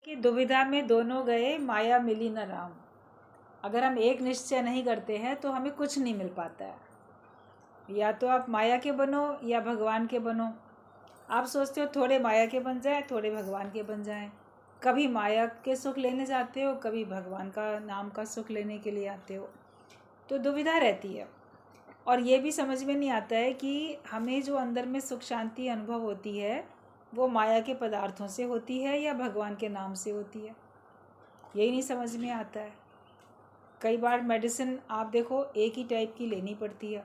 कि दुविधा में दोनों गए, माया मिली न राम। अगर हम एक निश्चय नहीं करते हैं तो हमें कुछ नहीं मिल पाता है। या तो आप माया के बनो या भगवान के बनो। आप सोचते हो थोड़े माया के बन जाए, थोड़े भगवान के बन जाएं। कभी माया के सुख लेने जाते हो, कभी भगवान का नाम का सुख लेने के लिए आते हो, तो दुविधा रहती है। और ये भी समझ में नहीं आता है कि हमें जो अंदर में सुख शांति अनुभव होती है वो माया के पदार्थों से होती है या भगवान के नाम से होती है, यही नहीं समझ में आता है। कई बार मेडिसिन आप देखो एक ही टाइप की लेनी पड़ती है।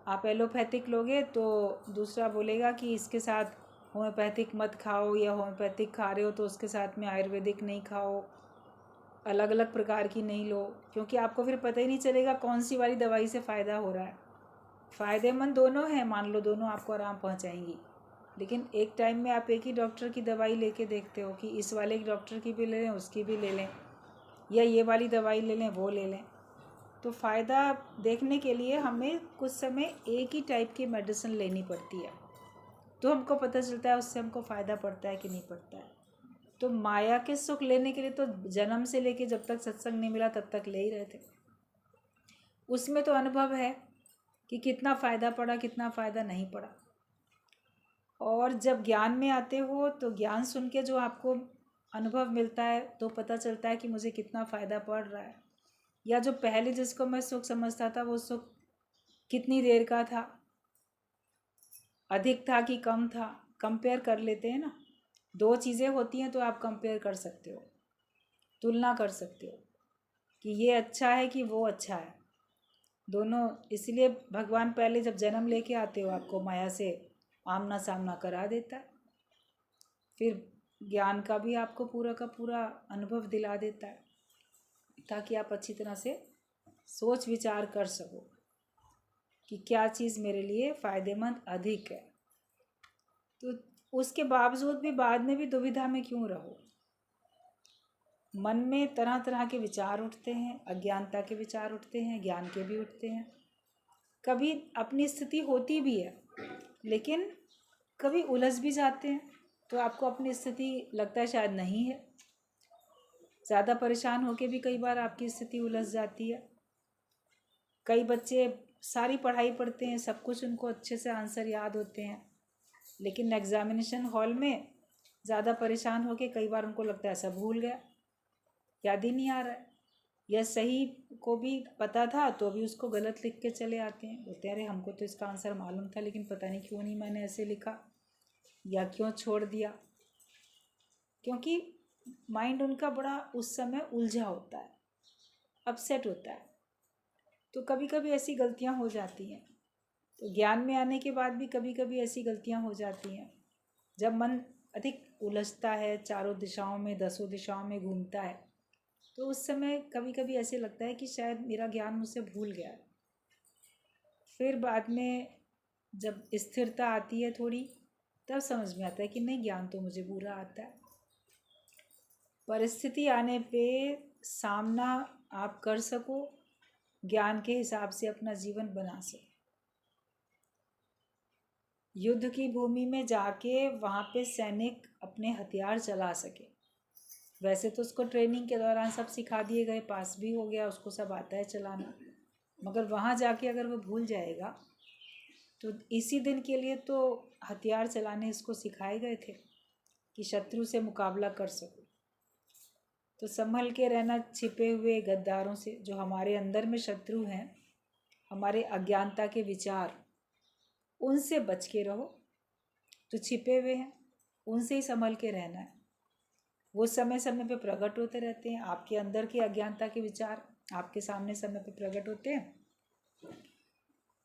आप एलोपैथिक लोगे तो दूसरा बोलेगा कि इसके साथ होम्योपैथिक मत खाओ, या होम्योपैथिक खा रहे हो तो उसके साथ में आयुर्वेदिक नहीं खाओ, अलग अलग प्रकार की नहीं लो, क्योंकि आपको फिर पता ही नहीं चलेगा कौन सी वाली दवाई से फ़ायदा हो रहा है। फ़ायदेमंद दोनों हैं, मान लो दोनों आपको आराम पहुंचाएंगी, लेकिन एक टाइम में आप एक ही डॉक्टर की दवाई लेके देखते हो कि इस वाले डॉक्टर की भी ले लें, उसकी भी ले लें, या ये वाली दवाई ले लें, वो ले लें। तो फ़ायदा देखने के लिए हमें कुछ समय एक ही टाइप की मेडिसिन लेनी पड़ती है, तो हमको पता चलता है उससे हमको फ़ायदा पड़ता है कि नहीं पड़ता है। तो माया के सुख लेने के लिए तो जन्म से लेके जब तक सत्संग नहीं मिला तब तक ले ही रहे थे। उसमें तो अनुभव है कि कितना फ़ायदा पड़ा, कितना फ़ायदा नहीं पड़ा। और जब ज्ञान में आते हो तो ज्ञान सुन के जो आपको अनुभव मिलता है तो पता चलता है कि मुझे कितना फ़ायदा पड़ रहा है, या जो पहले जिसको मैं सुख समझता था वो सुख कितनी देर का था, अधिक था कि कम था। कंपेयर कर लेते हैं ना, दो चीज़ें होती हैं तो आप कंपेयर कर सकते हो, तुलना कर सकते हो कि ये अच्छा है कि वो अच्छा है, दोनों। इसलिए भगवान पहले जब जन्म लेके आते हो आपको माया से आमना सामना करा देता है, फिर ज्ञान का भी आपको पूरा का पूरा अनुभव दिला देता है, ताकि आप अच्छी तरह से सोच विचार कर सको कि क्या चीज़ मेरे लिए फ़ायदेमंद अधिक है। तो उसके बावजूद भी बाद में भी दुविधा में क्यों रहो। मन में तरह तरह के विचार उठते हैं, अज्ञानता के विचार उठते हैं, ज्ञान के भी उठते हैं। कभी अपनी स्थिति होती भी है, लेकिन कभी उलझ भी जाते हैं, तो आपको अपनी स्थिति लगता है शायद नहीं है। ज़्यादा परेशान होके भी कई बार आपकी स्थिति उलझ जाती है। कई बच्चे सारी पढ़ाई पढ़ते हैं, सब कुछ उनको अच्छे से आंसर याद होते हैं, लेकिन एग्ज़ामिनेशन हॉल में ज़्यादा परेशान होके कई बार उनको लगता है सब भूल गया, याद ही नहीं आ रहा है, या सही को भी पता था तो भी उसको गलत लिख के चले आते हैं। बोलते हैं अरे हमको तो इसका आंसर मालूम था, लेकिन पता नहीं क्यों नहीं मैंने ऐसे लिखा या क्यों छोड़ दिया, क्योंकि माइंड उनका बड़ा उस समय उलझा होता है, अपसेट होता है। तो कभी कभी ऐसी गलतियां हो जाती हैं। तो ज्ञान में आने के बाद भी कभी कभी ऐसी गलतियां हो जाती हैं, जब मन अधिक उलझता है, चारों दिशाओं में, दसों दिशाओं में घूमता है, तो उस समय कभी कभी ऐसे लगता है कि शायद मेरा ज्ञान मुझसे भूल गया है। फिर बाद में जब स्थिरता आती है थोड़ी, तब समझ में आता है कि नहीं, ज्ञान तो मुझे पूरा आता है। परिस्थिति आने पे सामना आप कर सको, ज्ञान के हिसाब से अपना जीवन बना सको। युद्ध की भूमि में जाके वहाँ पे सैनिक अपने हथियार चला सके। वैसे तो उसको ट्रेनिंग के दौरान सब सिखा दिए गए, पास भी हो गया, उसको सब आता है चलाना, मगर वहाँ जाके अगर वो भूल जाएगा तो इसी दिन के लिए तो हथियार चलाने इसको सिखाए गए थे कि शत्रु से मुकाबला कर सको। तो संभल के रहना छिपे हुए गद्दारों से, जो हमारे अंदर में शत्रु हैं, हमारे अज्ञानता के विचार, उनसे बच के रहो। तो छिपे हुए हैं, उनसे ही संभल के रहना है। वो समय समय पे प्रकट होते रहते हैं, आपके अंदर के अज्ञानता के विचार आपके सामने समय पे प्रकट होते हैं,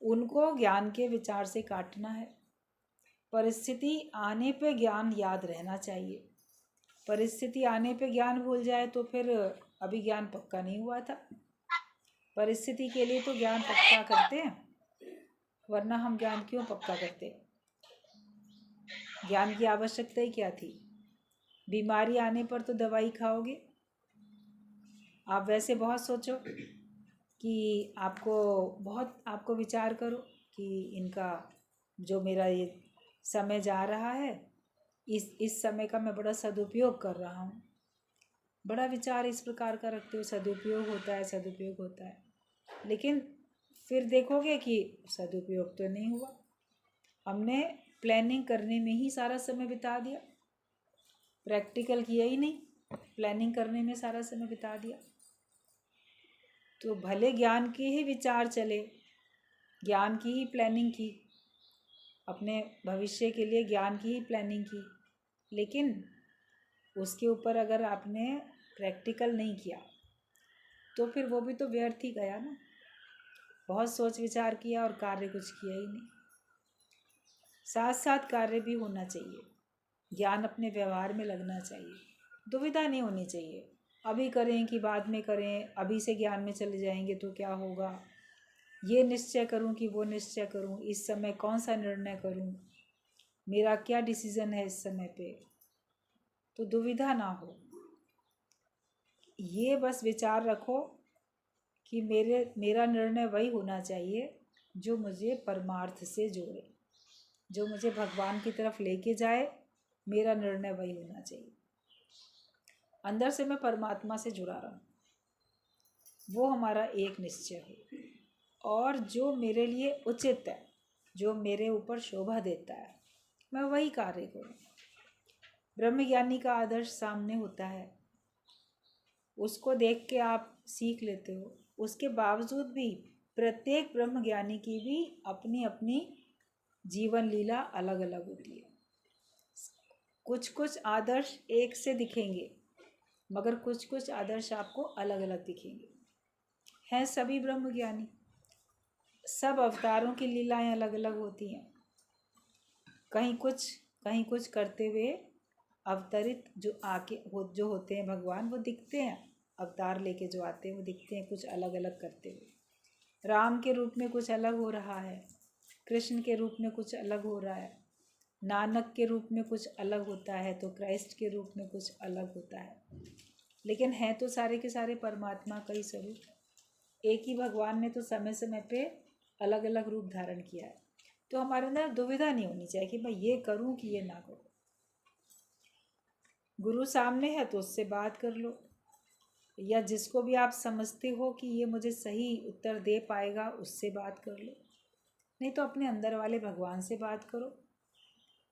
उनको ज्ञान के विचार से काटना है। परिस्थिति आने पे ज्ञान याद रहना चाहिए। परिस्थिति आने पे ज्ञान भूल जाए तो फिर अभी ज्ञान पक्का नहीं हुआ था। परिस्थिति के लिए तो ज्ञान पक्का करते हैं, वरना हम ज्ञान क्यों पक्का करते। ज्ञान की आवश्यकता ही क्या थी। बीमारी आने पर तो दवाई खाओगे। आप वैसे बहुत सोचो कि आपको विचार करो कि इनका जो मेरा ये समय जा रहा है, इस समय का मैं बड़ा सदुपयोग कर रहा हूँ, बड़ा विचार इस प्रकार का रखते हो, सदुपयोग होता है, सदुपयोग होता है, लेकिन फिर देखोगे कि सदुपयोग तो नहीं हुआ। हमने प्लानिंग करने में ही सारा समय बिता दिया, प्रैक्टिकल किया ही नहीं, प्लानिंग करने में सारा समय बिता दिया। तो भले ज्ञान के ही विचार चले, ज्ञान की ही प्लानिंग की, अपने भविष्य के लिए ज्ञान की ही प्लानिंग की, लेकिन उसके ऊपर अगर आपने प्रैक्टिकल नहीं किया तो फिर वो भी तो व्यर्थ ही गया ना। बहुत सोच विचार किया और कार्य कुछ किया ही नहीं। साथ साथ कार्य भी होना चाहिए, ज्ञान अपने व्यवहार में लगना चाहिए, दुविधा नहीं होनी चाहिए, अभी करें कि बाद में करें, अभी से ज्ञान में चले जाएंगे तो क्या होगा, ये निश्चय करूं कि वो निश्चय करूं, इस समय कौन सा निर्णय करूं, मेरा क्या डिसीजन है इस समय पे, तो दुविधा ना हो। ये बस विचार रखो कि मेरा निर्णय वही होना चाहिए जो मुझे परमार्थ से जोड़े, जो मुझे भगवान की तरफ लेके जाए, मेरा निर्णय वही होना चाहिए। अंदर से मैं परमात्मा से जुड़ा रहूं, वो हमारा एक निश्चय हो, और जो मेरे लिए उचित है, जो मेरे ऊपर शोभा देता है, मैं वही कार्य करूं। ब्रह्मज्ञानी का आदर्श सामने होता है, उसको देख के आप सीख लेते हो, उसके बावजूद भी प्रत्येक ब्रह्मज्ञानी की भी अपनी अपनी जीवन लीला अलग अलग होती है। कुछ कुछ आदर्श एक से दिखेंगे, मगर कुछ कुछ आदर्श आपको अलग अलग दिखेंगे। हैं सभी ब्रह्मज्ञानी, सब अवतारों की लीलाएं अलग अलग होती हैं। कहीं कुछ करते हुए अवतरित जो होते हैं भगवान, वो दिखते हैं, अवतार लेके जो आते हैं वो दिखते हैं कुछ अलग अलग करते हुए। राम के रूप में कुछ अलग हो रहा है, कृष्ण के रूप में कुछ अलग हो रहा है, नानक के रूप में कुछ अलग होता है, तो क्राइस्ट के रूप में कुछ अलग होता है, लेकिन हैं तो सारे के सारे परमात्मा का ही स्वरूप। एक ही भगवान ने तो समय समय पे अलग अलग रूप धारण किया है। तो हमारे अंदर दुविधा नहीं होनी चाहिए कि मैं ये करूं कि ये ना करूं। गुरु सामने है तो उससे बात कर लो, या जिसको भी आप समझते हो कि ये मुझे सही उत्तर दे पाएगा उससे बात कर लो, नहीं तो अपने अंदर वाले भगवान से बात करो,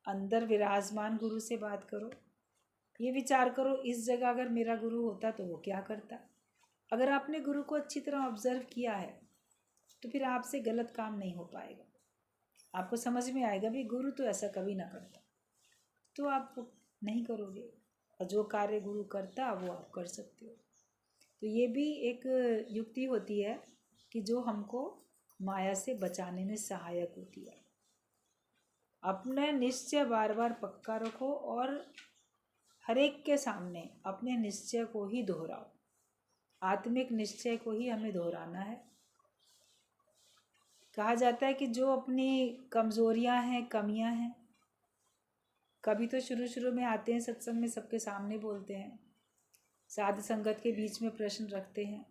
अंदर विराजमान गुरु से बात करो। ये विचार करो, इस जगह अगर मेरा गुरु होता तो वो क्या करता। अगर आपने गुरु को अच्छी तरह ऑब्जर्व किया है तो फिर आपसे गलत काम नहीं हो पाएगा, आपको समझ में आएगा भी गुरु तो ऐसा कभी ना करता, तो आप नहीं करोगे, और जो कार्य गुरु करता वो आप कर सकते हो। तो ये भी एक युक्ति होती है कि जो हमको माया से बचाने में सहायक होती है। अपने निश्चय बार बार पक्का रखो और हर एक के सामने अपने निश्चय को ही दोहराओ, आत्मिक निश्चय को ही हमें दोहराना है। कहा जाता है कि जो अपनी कमजोरियां हैं, कमियां हैं, कभी तो शुरू शुरू में आते हैं सत्संग में, सबके सामने बोलते हैं, साध संगत के बीच में प्रश्न रखते हैं,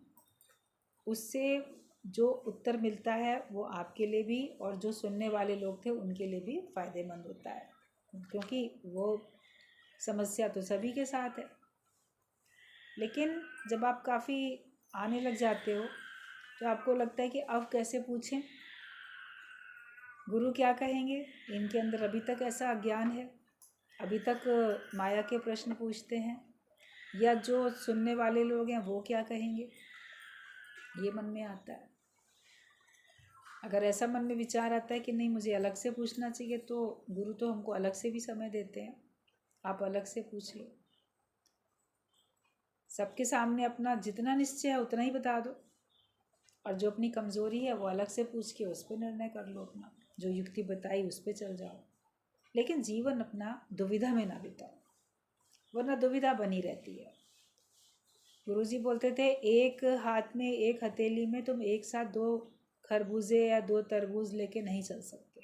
उससे जो उत्तर मिलता है वो आपके लिए भी और जो सुनने वाले लोग थे उनके लिए भी फायदेमंद होता है, क्योंकि वो समस्या तो सभी के साथ है। लेकिन जब आप काफ़ी आने लग जाते हो तो आपको लगता है कि अब कैसे पूछें, गुरु क्या कहेंगे, इनके अंदर अभी तक ऐसा अज्ञान है, अभी तक माया के प्रश्न पूछते हैं, या जो सुनने वाले लोग हैं वो क्या कहेंगे, ये मन में आता है। अगर ऐसा मन में विचार आता है कि नहीं मुझे अलग से पूछना चाहिए, तो गुरु तो हमको अलग से भी समय देते हैं, आप अलग से पूछ लो, सबके सामने अपना जितना निश्चय है उतना ही बता दो, और जो अपनी कमज़ोरी है वो अलग से पूछ के उस पर निर्णय कर लो, अपना जो युक्ति बताई उस पर चल जाओ। लेकिन जीवन अपना दुविधा में ना बिताओ, वरना दुविधा बनी रहती है। गुरुजी बोलते थे, एक हाथ में एक हथेली में तुम एक साथ 2 खरबूजे या 2 तरबूज लेके नहीं चल सकते,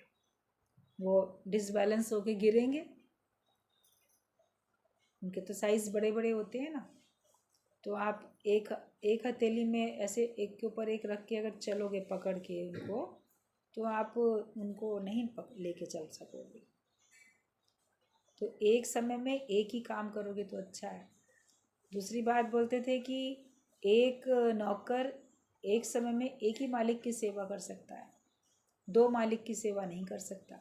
वो डिसबैलेंस होके गिरेंगे, उनके तो साइज़ बड़े बड़े होते हैं ना। तो आप एक हथेली में ऐसे एक के ऊपर एक रख के अगर चलोगे पकड़ के उनको, तो आप उनको नहीं लेके चल सकोगे। तो एक समय में एक ही काम करोगे तो अच्छा है, दूसरी बात बोलते थे कि एक नौकर एक समय में एक ही मालिक की सेवा कर सकता है, दो मालिक की सेवा नहीं कर सकता।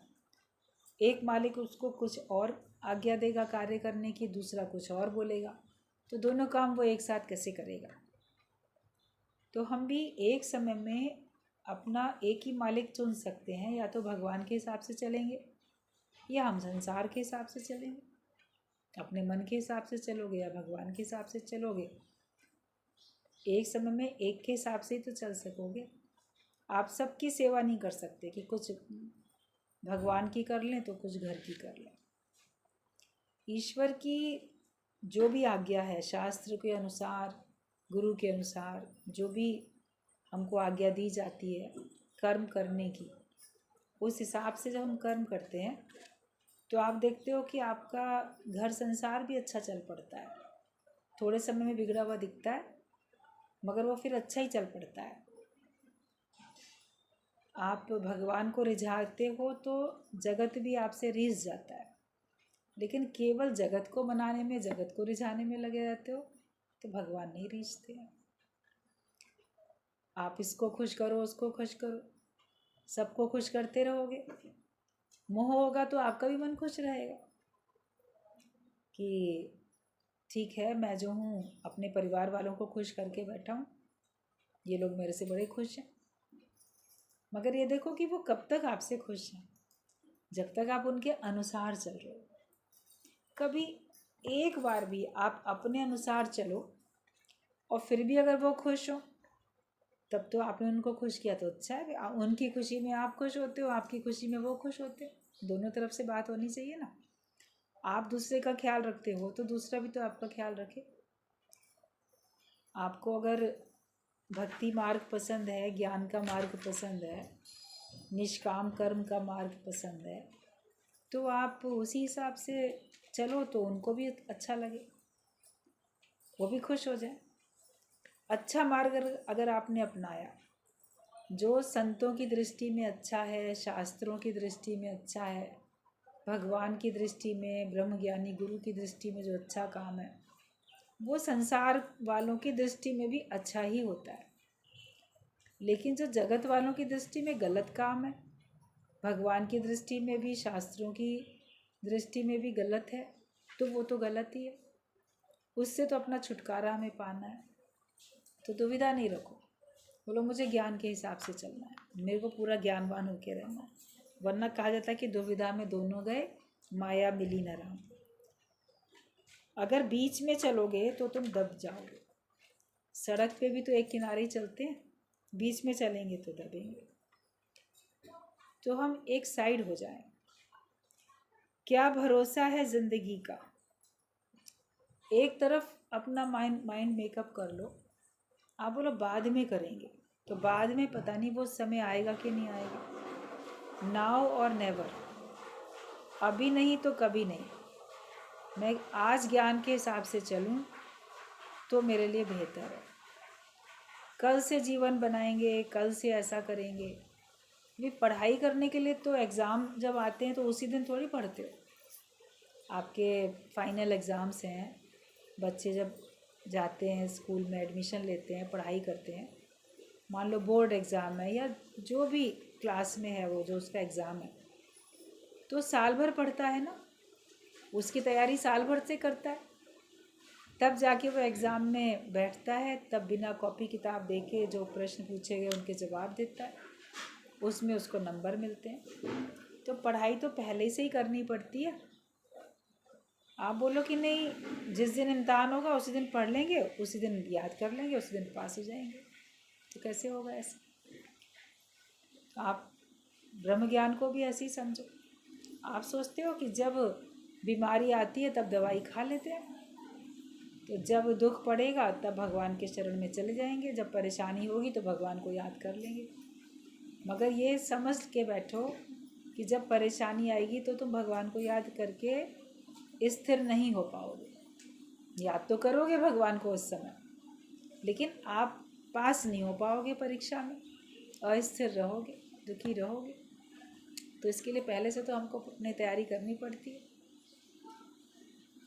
एक मालिक उसको कुछ और आज्ञा देगा कार्य करने की, दूसरा कुछ और बोलेगा, तो दोनों काम वो एक साथ कैसे करेगा। तो हम भी एक समय में अपना एक ही मालिक चुन सकते हैं, या तो भगवान के हिसाब से चलेंगे या हम संसार के हिसाब से चलेंगे। अपने मन के हिसाब से चलोगे या भगवान के हिसाब से चलोगे, एक समय में एक के हिसाब से ही तो चल सकोगे। आप सबकी सेवा नहीं कर सकते कि कुछ भगवान की कर लें तो कुछ घर की कर लें। ईश्वर की जो भी आज्ञा है, शास्त्र के अनुसार, गुरु के अनुसार जो भी हमको आज्ञा दी जाती है कर्म करने की, उस हिसाब से जब हम कर्म करते हैं तो आप देखते हो कि आपका घर संसार भी अच्छा चल पड़ता है। थोड़े समय में बिगड़ा हुआ दिखता है मगर वो फिर अच्छा ही चल पड़ता है। आप भगवान को रिझाते हो तो जगत भी आपसे रिझ जाता है, लेकिन केवल जगत को मनाने में, जगत को रिझाने में लगे रहते हो तो भगवान नहीं रिझते हैं। आप इसको खुश करो, उसको खुश करो, सबको खुश करते रहोगे, मोह होगा तो आपका भी मन खुश रहेगा कि ठीक है, मैं जो हूँ अपने परिवार वालों को खुश करके बैठा हूँ, ये लोग मेरे से बड़े खुश हैं। मगर ये देखो कि वो कब तक आपसे खुश हैं, जब तक आप उनके अनुसार चल रहे हो। कभी एक बार भी आप अपने अनुसार चलो और फिर भी अगर वो खुश हो, तब तो आपने उनको खुश किया तो अच्छा है। उनकी खुशी में आप खुश होते हो, आपकी खुशी में वो खुश होते हैं, दोनों तरफ से बात होनी चाहिए ना। आप दूसरे का ख्याल रखते हो तो दूसरा भी तो आपका ख्याल रखे। आपको अगर भक्ति मार्ग पसंद है, ज्ञान का मार्ग पसंद है, निष्काम कर्म का मार्ग पसंद है, तो आप उसी हिसाब से चलो तो उनको भी अच्छा लगे, वो भी खुश हो जाए। अच्छा मार्ग अगर आपने अपनाया जो संतों की दृष्टि में अच्छा है, शास्त्रों की दृष्टि में अच्छा है, भगवान की दृष्टि में, ब्रह्मज्ञानी गुरु की दृष्टि में जो अच्छा काम है, वो संसार वालों की दृष्टि में भी अच्छा ही होता है। लेकिन जो जगत वालों की दृष्टि में गलत काम है, भगवान की दृष्टि में भी, शास्त्रों की दृष्टि में भी गलत है, तो वो तो गलत ही है। उससे तो अपना छुटकारा हमें पाना है। तो दुविधा नहीं रखो, बोलो मुझे ज्ञान के हिसाब से चलना है, मेरे को पूरा ज्ञानवान होके रहना है, वरना कहा जाता है कि दुविधा में दोनों गए, माया मिली न राम। अगर बीच में चलोगे तो तुम दब जाओगे। सड़क पे भी तो एक किनारे ही चलते हैं, बीच में चलेंगे तो दबेंगे। तो हम एक साइड हो जाएं। क्या भरोसा है जिंदगी का। एक तरफ अपना माइंड मेकअप कर लो। आप बोलो बाद में करेंगे, तो बाद में पता नहीं वो समय आएगा कि नहीं आएगा। नाउ और नेवर, अभी नहीं तो कभी नहीं। मैं आज ज्ञान के हिसाब से चलूं तो मेरे लिए बेहतर है। कल से जीवन बनाएंगे, कल से ऐसा करेंगे। भी पढ़ाई करने के लिए तो एग्ज़ाम जब आते हैं तो उसी दिन थोड़ी पढ़ते हो। आपके फाइनल एग्ज़ाम्स हैं, बच्चे जब जाते हैं स्कूल में एडमिशन लेते हैं, पढ़ाई करते हैं, मान लो बोर्ड एग्ज़ाम है या जो भी क्लास में है वो जो उसका एग्ज़ाम है, तो साल भर पढ़ता है ना, उसकी तैयारी साल भर से करता है, तब जाके वो एग्ज़ाम में बैठता है, तब बिना कॉपी किताब देखे जो प्रश्न पूछे गए उनके जवाब देता है, उसमें उसको नंबर मिलते हैं। तो पढ़ाई तो पहले से ही करनी पड़ती है। आप बोलो कि नहीं जिस दिन इम्तहान होगा उसी दिन पढ़ लेंगे, उसी दिन याद कर लेंगे, उसी दिन पास हो जाएंगे, तो कैसे होगा ऐसे। आप ब्रह्म ज्ञान को भी ऐसे ही समझो। आप सोचते हो कि जब बीमारी आती है तब दवाई खा लेते हैं, तो जब दुख पड़ेगा तब भगवान के शरण में चले जाएंगे, जब परेशानी होगी तो भगवान को याद कर लेंगे। मगर ये समझ के बैठो कि जब परेशानी आएगी तो तुम भगवान को याद करके स्थिर नहीं हो पाओगे। याद तो करोगे भगवान को उस समय, लेकिन आप पास नहीं हो पाओगे परीक्षा में, अस्थिर रहोगे, दुखी रहोगे। तो इसके लिए पहले से तो हमको अपनी तैयारी करनी पड़ती है।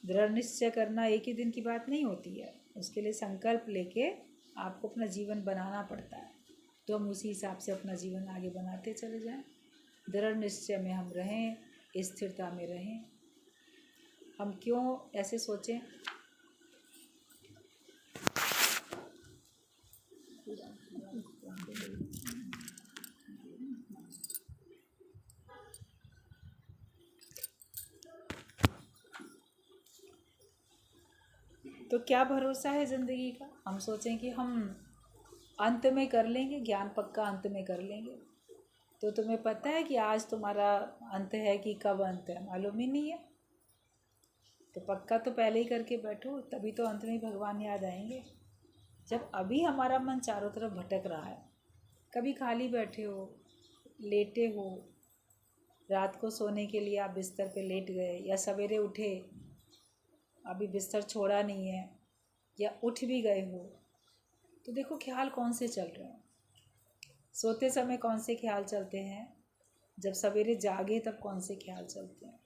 दृढ़ निश्चय करना एक ही दिन की बात नहीं होती है, उसके लिए संकल्प लेके आपको अपना जीवन बनाना पड़ता है। तो हम उसी हिसाब से अपना जीवन आगे बनाते चले जाएं। दृढ़ निश्चय में हम रहें, स्थिरता में रहें। हम क्यों ऐसे सोचें? तो क्या भरोसा है ज़िंदगी का? हम सोचें कि हम अंत में कर लेंगे, ज्ञान पक्का अंत में कर लेंगे। तो तुम्हें पता है कि आज तुम्हारा अंत है कि कब अंत है, मालूम ही नहीं है। तो पक्का तो पहले ही करके बैठो, तभी तो अंत में भगवान याद आएंगे। जब अभी हमारा मन चारों तरफ भटक रहा है, कभी खाली बैठे हो, लेटे हो, रात को सोने के लिए आप बिस्तर पे लेट गए, या सवेरे उठे अभी बिस्तर छोड़ा नहीं है, या उठ भी गए हो, तो देखो ख्याल कौन से चल रहे हैं। सोते समय कौन से ख्याल चलते हैं, जब सवेरे जागे तब कौन से ख्याल चलते हैं।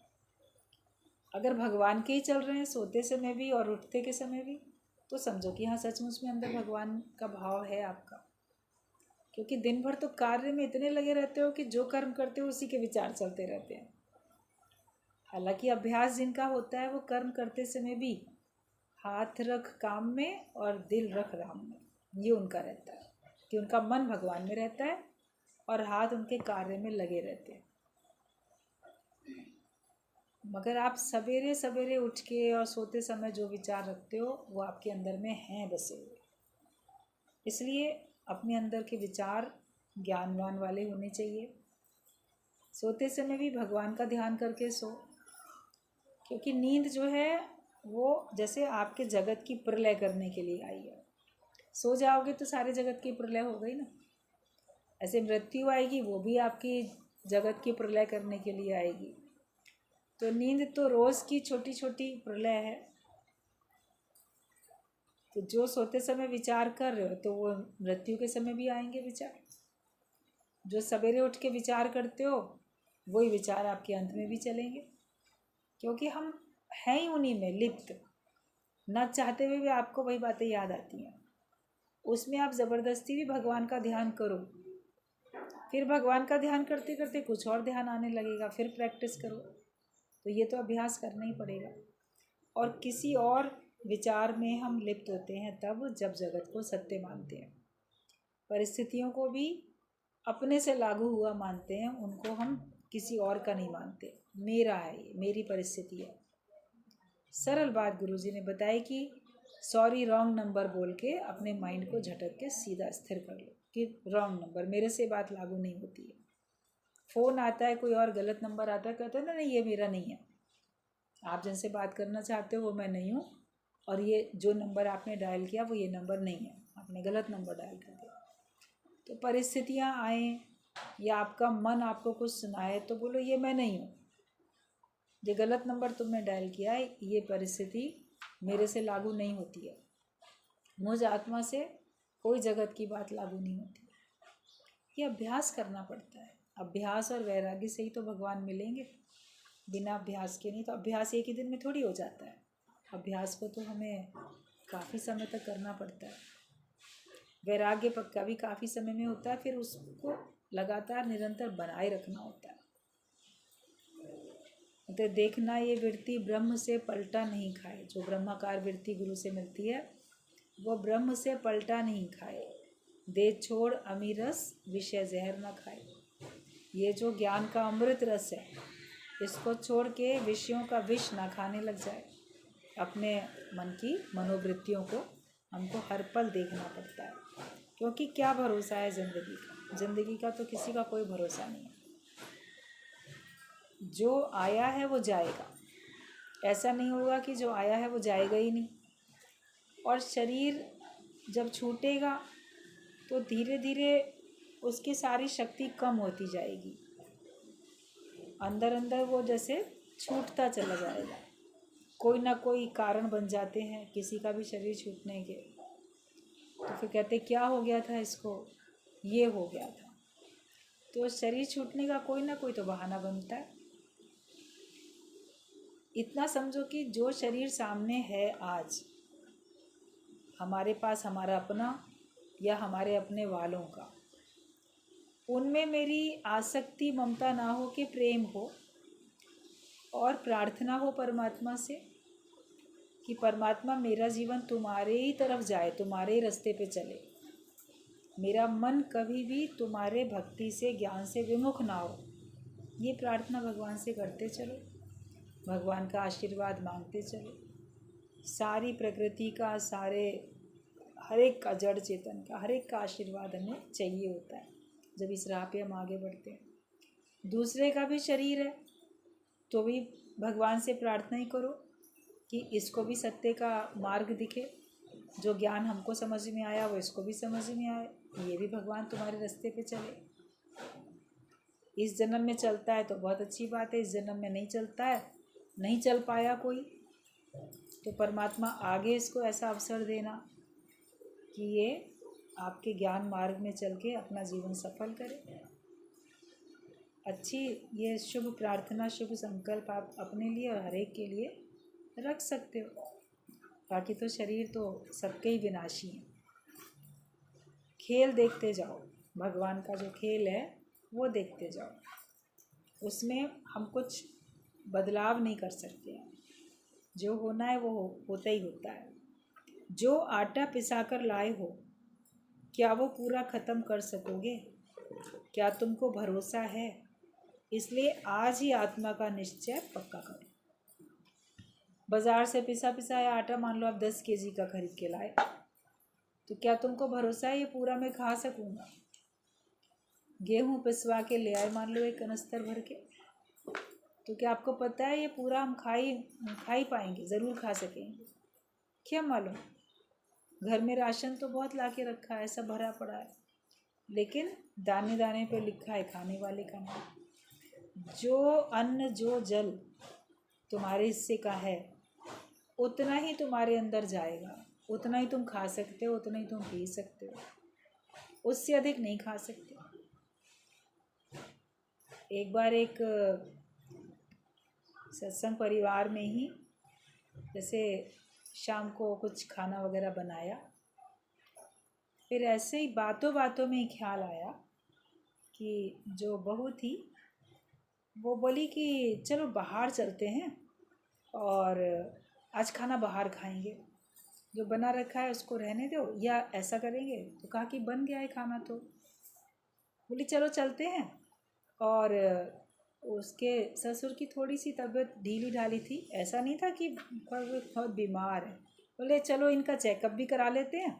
अगर भगवान के ही चल रहे हैं सोते समय भी और उठते के समय भी, तो समझो कि हाँ सचमुच में अंदर भगवान का भाव है आपका। क्योंकि दिन भर तो कार्य में इतने लगे रहते हो कि जो कर्म करते हो उसी के विचार चलते रहते हैं। हालांकि अभ्यास जिनका होता है वो कर्म करते समय भी हाथ रख काम में और दिल रख राम में, ये उनका रहता है कि उनका मन भगवान में रहता है और हाथ उनके कार्य में लगे रहते हैं। मगर आप सवेरे सवेरे उठ के और सोते समय जो विचार रखते हो वो आपके अंदर में हैं बसे हुए। इसलिए अपने अंदर के विचार ज्ञानवान वाले होने चाहिए। सोते समय भी भगवान का ध्यान करके सो, क्योंकि नींद जो है वो जैसे आपके जगत की प्रलय करने के लिए आई है। सो जाओगे तो सारे जगत की प्रलय हो गई ना। ऐसे मृत्यु आएगी, वो भी आपकी जगत की प्रलय करने के लिए आएगी। तो नींद तो रोज़ की छोटी छोटी प्रलय है। तो जो सोते समय विचार कर रहे हो तो वो मृत्यु के समय भी आएंगे विचार। जो सवेरे उठ के विचार करते हो वही विचार आपके अंत में भी चलेंगे, क्योंकि हम हैं ही उन्हीं में लिप्त। न चाहते हुए भी आपको वही बातें याद आती हैं। उसमें आप ज़बरदस्ती भी भगवान का ध्यान करो, फिर भगवान का ध्यान करते करते कुछ और ध्यान आने लगेगा, फिर प्रैक्टिस करो। तो ये तो अभ्यास करना ही पड़ेगा। और किसी और विचार में हम लिप्त होते हैं तब जब जगत को सत्य मानते हैं, परिस्थितियों को भी अपने से लागू हुआ मानते हैं, उनको हम किसी और का नहीं मानते। मेरा है, ये मेरी परिस्थिति है। सरल बात गुरुजी ने बताई कि सॉरी रॉन्ग नंबर बोल के अपने माइंड को झटक के सीधा स्थिर कर लो कि रॉन्ग नंबर, मेरे से बात लागू नहीं होती है। फ़ोन आता है, कोई और गलत नंबर आता है, कहते हैं ना नहीं ये मेरा नहीं है, आप जिनसे बात करना चाहते हो वो मैं नहीं हूँ, और ये जो नंबर आपने डायल किया वो ये नंबर नहीं है, आपने गलत नंबर डायल कर दिया। तो परिस्थितियाँ आए या आपका मन आपको कुछ सुनाए तो बोलो ये मैं नहीं हूँ, ये गलत नंबर तुमने डायल किया है, ये परिस्थिति मेरे से लागू नहीं होती है, मुझ आत्मा से कोई जगत की बात लागू नहीं होती। ये अभ्यास करना पड़ता है। अभ्यास और वैराग्य से ही तो भगवान मिलेंगे, बिना अभ्यास के नहीं। तो अभ्यास एक ही दिन में थोड़ी हो जाता है, अभ्यास को तो हमें काफ़ी समय तक करना पड़ता है। वैराग्य पक्का भी काफ़ी समय में होता है, फिर उसको लगातार निरंतर बनाए रखना होता है। तो देखना ये वृत्ति ब्रह्म से पलटा नहीं खाए, जो ब्रह्माकार वृत्ति गुरु से मिलती है वो ब्रह्म से पलटा नहीं खाए। दे छोड़ अमीरस विषय जहर न खाए। ये जो ज्ञान का अमृत रस है इसको छोड़ के विषयों का विष ना खाने लग जाए। अपने मन की मनोवृत्तियों को हमको हर पल देखना पड़ता है, क्योंकि क्या भरोसा है ज़िंदगी का। ज़िंदगी का तो किसी का कोई भरोसा नहीं है। जो आया है वो जाएगा, ऐसा नहीं होगा कि जो आया है वो जाएगा ही नहीं। और शरीर जब छूटेगा तो धीरे धीरे उसकी सारी शक्ति कम होती जाएगी, अंदर अंदर वो जैसे छूटता चला जाएगा। कोई ना कोई कारण बन जाते हैं किसी का भी शरीर छूटने के, तो फिर कहते क्या हो गया था इसको, ये हो गया था। तो शरीर छूटने का कोई ना कोई तो बहाना बनता है। इतना समझो कि जो शरीर सामने है आज हमारे पास, हमारा अपना या हमारे अपने वालों का, उनमें मेरी आसक्ति ममता ना हो कि प्रेम हो, और प्रार्थना हो परमात्मा से कि परमात्मा मेरा जीवन तुम्हारे ही तरफ जाए, तुम्हारे ही रास्ते पे चले, मेरा मन कभी भी तुम्हारे भक्ति से ज्ञान से विमुख ना हो। ये प्रार्थना भगवान से करते चलो, भगवान का आशीर्वाद मांगते चलो। सारी प्रकृति का, सारे हर एक का, जड़ चेतन का हर एक का आशीर्वाद हमें चाहिए होता है जब इस राह पे हम आगे बढ़ते हैं। दूसरे का भी शरीर है तो भी भगवान से प्रार्थना ही करो कि इसको भी सत्य का मार्ग दिखे, जो ज्ञान हमको समझ में आया वो इसको भी समझ में आए, ये भी भगवान तुम्हारे रास्ते पे चले। इस जन्म में चलता है तो बहुत अच्छी बात है, इस जन्म में नहीं चलता है, नहीं चल पाया कोई, तो परमात्मा आगे इसको ऐसा अवसर देना कि ये आपके ज्ञान मार्ग में चल के अपना जीवन सफल करे। अच्छी ये शुभ प्रार्थना, शुभ संकल्प आप अपने लिए और हर एक के लिए रख सकते हो। बाकी तो शरीर तो सबके ही विनाशी है। खेल देखते जाओ, भगवान का जो खेल है वो देखते जाओ, उसमें हम कुछ बदलाव नहीं कर सकते हैं। जो होना है वो होता ही होता है। जो आटा पिसाकर लाए हो, क्या वो पूरा ख़त्म कर सकोगे? क्या तुमको भरोसा है? इसलिए आज ही आत्मा का निश्चय पक्का करो। बाज़ार से पिसा पिसाया आटा मान लो आप 10 केजी का खरीद के लाए, तो क्या तुमको भरोसा है ये पूरा मैं खा सकूँगा? गेहूँ पिसवा के ले आए मान लो एक कनस्तर भर के, तो क्या आपको पता है ये पूरा हम खा ही पाएंगे? ज़रूर खा सकेंगे, क्या मालूम। घर में राशन तो बहुत ला के रखा है, सब भरा पड़ा है, लेकिन दाने दाने पे लिखा है खाने वाले का नाम। जो अन्न जो जल तुम्हारे हिस्से का है उतना ही तुम्हारे अंदर जाएगा, उतना ही तुम खा सकते हो, उतना ही तुम पी सकते हो, उससे अधिक नहीं खा सकते। एक बार एक सत्संग परिवार में ही जैसे शाम को कुछ खाना वगैरह बनाया, फिर ऐसे ही बातों बातों में ही ख्याल आया कि जो बहू थी वो बोली कि चलो बाहर चलते हैं और आज खाना बाहर खाएंगे, जो बना रखा है उसको रहने दो, या ऐसा करेंगे। तो कहा कि बन गया है खाना, तो बोली चलो चलते हैं। और उसके ससुर की थोड़ी सी तबीयत ढीली ढाली थी, ऐसा नहीं था कि बहुत बीमार है। बोले चलो इनका चेकअप भी करा लेते हैं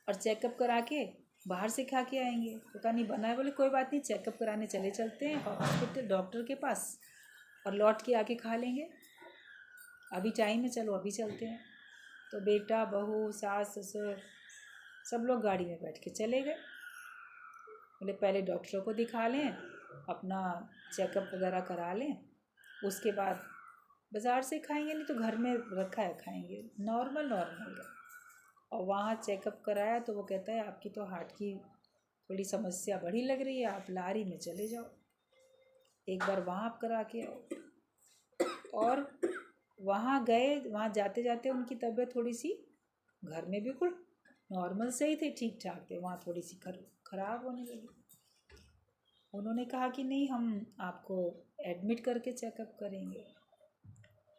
और चेकअप करा के बाहर से खा के आएंगे। पता नहीं बना है। बोले कोई बात नहीं, चेकअप कराने चले चलते हैं हॉस्पिटल डॉक्टर के पास और लौट के आके खा लेंगे, अभी टाइम है, चलो अभी चलते हैं। तो बेटा बहू सास ससुर सब लोग गाड़ी में बैठ के चले गए। बोले पहले डॉक्टरों को दिखा लें, अपना चेकअप वगैरह करा लें, उसके बाद बाज़ार से खाएंगे, नहीं तो घर में रखा है खाएंगे, नॉर्मल है। और वहाँ चेकअप कराया तो वो कहता है आपकी तो हार्ट की थोड़ी समस्या बड़ी लग रही है, आप लारी में चले जाओ, एक बार वहाँ आप करा के आओ। और वहाँ गए, वहाँ जाते जाते उनकी तबीयत थोड़ी सी घर में बिल्कुल नॉर्मल से ही थे, ठीक ठाक थे, वहाँ थोड़ी सी खराब होने लगी। उन्होंने कहा कि नहीं हम आपको एडमिट करके चेकअप करेंगे।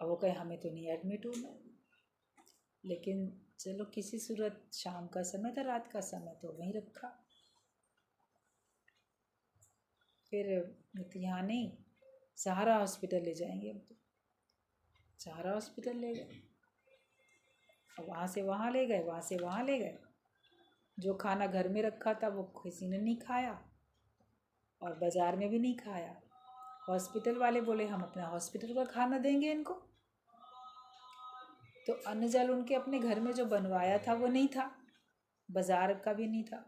अब वो कहे हमें तो नहीं एडमिट होना, लेकिन चलो किसी सूरत शाम का समय था, रात का समय, तो वहीं रखा। फिर यहाँ नहीं, सहारा हॉस्पिटल ले जाएंगे, हम तो सहारा हॉस्पिटल ले गए। और वहाँ से वहाँ ले गए, वहाँ से वहाँ ले गए। जो खाना घर में रखा था वो किसी ने नहीं खाया और बाज़ार में भी नहीं खाया। हॉस्पिटल वाले बोले हम अपना हॉस्पिटल का खाना देंगे इनको। तो अन्न जल उनके अपने घर में जो बनवाया था वो नहीं था, बाज़ार का भी नहीं था,